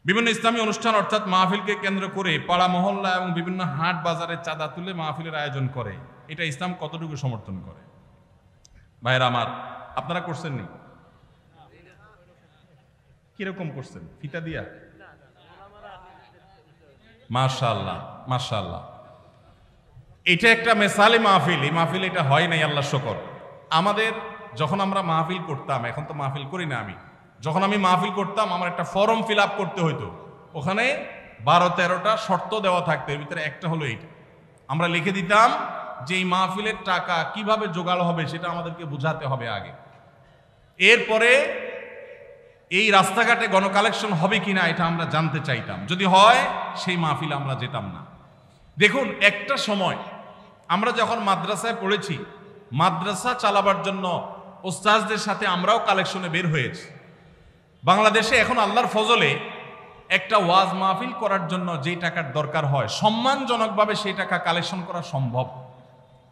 বিভিন্ন ইসলামী অনুষ্ঠান অর্থাৎ মাহফিলকে কেন্দ্র করে পাড়া মহল্লা এবং বিভিন্ন হাট বাজারে চাঁদা তুলে মাহফিলের আয়োজন করে, এটা ইসলাম কতটুকু সমর্থন করে? ভাইরা আমার, আপনারা করছেন নি? কিরকম করছেন? ফিতা দিয়া? মাশাআল্লাহ, মাশাআল্লাহ। এটা একটা মেসালি মাহফিল। এই মাহফিল এটা হয় নাই, আল্লাহ শুকর। আমাদের যখন আমরা মাহফিল করতাম, এখন তো মাহফিল করি না আমি, যখন আমি মাহফিল করতাম আমার একটা ফর্ম ফিল আপ করতে হইতো। ওখানে 12-13টা শর্ত দেওয়া থাকতো, এর ভিতরে একটা হলো এইটা। আমরা লিখে দিতাম যে এই মাহফিলের টাকা কিভাবে জোগাড় হবে সেটা আমাদেরকে বুঝাতে হবে আগে। এরপরে এই রাস্তাঘাটে গণকালেকশন হবে কিনা এটা আমরা জানতে চাইতাম। যদি হয় সেই মাহফিলে আমরা যেতাম না। দেখুন, একটা সময় আমরা যখন মাদ্রাসায় পড়েছি, মাদ্রাসা চালাবার জন্য ওস্তাজদের সাথে আমরাও কালেকশনে বের হয়েছি। বাংলাদেশে এখন আল্লাহর ফজলে একটা ওয়াজ মাহফিল করার জন্য যেই টাকার দরকার হয়, সম্মানজনকভাবে সেই টাকা কালেকশন করা সম্ভব,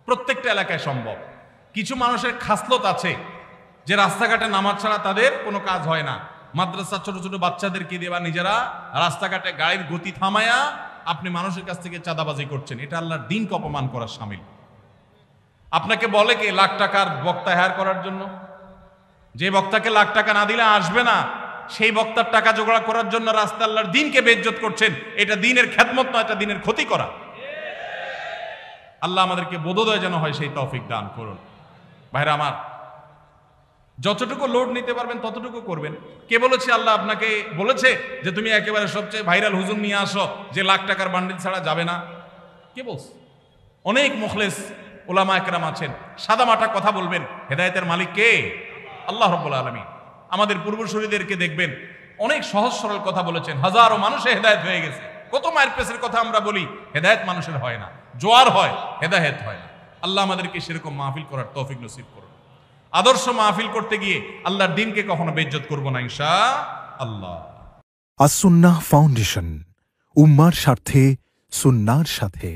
প্রত্যেকটা এলাকায় সম্ভব। কিছু মানুষের খাসলত আছে যে রাস্তাঘাটে নামাজ ছাড়া তাদের কোনো কাজ হয় না। মাদ্রাসা ছোট ছোট বাচ্চাদেরকে দিয়ে বা নিজেরা রাস্তাঘাটে গাড়ির গতি থামায়া আপনি মানুষের কাছ থেকে চাঁদাবাজি করছেন, এটা আল্লাহর দ্বীনকে অপমান করার শামিল। আপনাকে বলে কি লাখ টাকার বক্তা হায়ার করার জন্য? যে বক্তাকে লাখ টাকা না দিলে আসবে না, সেই বক্তার টাকা জোগাড় করার জন্য রাস্তা আল্লাহর দ্বীনকে বেইজ্জত করছেন। এটা দ্বীনের খেদমত নয়, এটা দ্বীনের ক্ষতি করা। আল্লাহ আমাদেরকে বোধোদয় যেন হয় সেই তৌফিক দান করুন। ভাইরা আমার, যতটুকু লোড নিতে পারবেন ততটুকু করবেন। কে বলেছে? আল্লাহ আপনাকে বলেছে যে তুমি একেবারে সবচেয়ে ভাইরাল হুজুম নিয়ে আসো যে লাখ টাকার বান্ডিল ছাড়া যাবে না? কে বলছে? অনেক মুখলেস ওলামা একরাম আছেন, সাদামাটা কথা বলবেন। হেদায়েতের মালিক কে? আল্লাহ রাব্বুল আলামিন। আমাদের পূর্বসূরীদেরকে দেখবেন অনেক সহজ সরল কথা বলেছেন, হাজারো মানুষে হেদায়েত হয়ে গেছে। কত মায়ের পেছের কথা আমরা বলি, হেদায়েত মানুষের হয় না, জোয়ার হয়, হেদায়েত হয় না। আল্লাহ আমাদেরকে সেরকম মাহফিল করার তৌফিক নসিব করুন। আদর্শ মাহফিল করতে গিয়ে আল্লাহর দ্বীনকে কখনো বেইজ্জত করব না ইনশাআল্লাহ। আস-সুন্নাহ ফাউন্ডেশন, উম্মার স্বার্থে সুন্নাহর সাথে।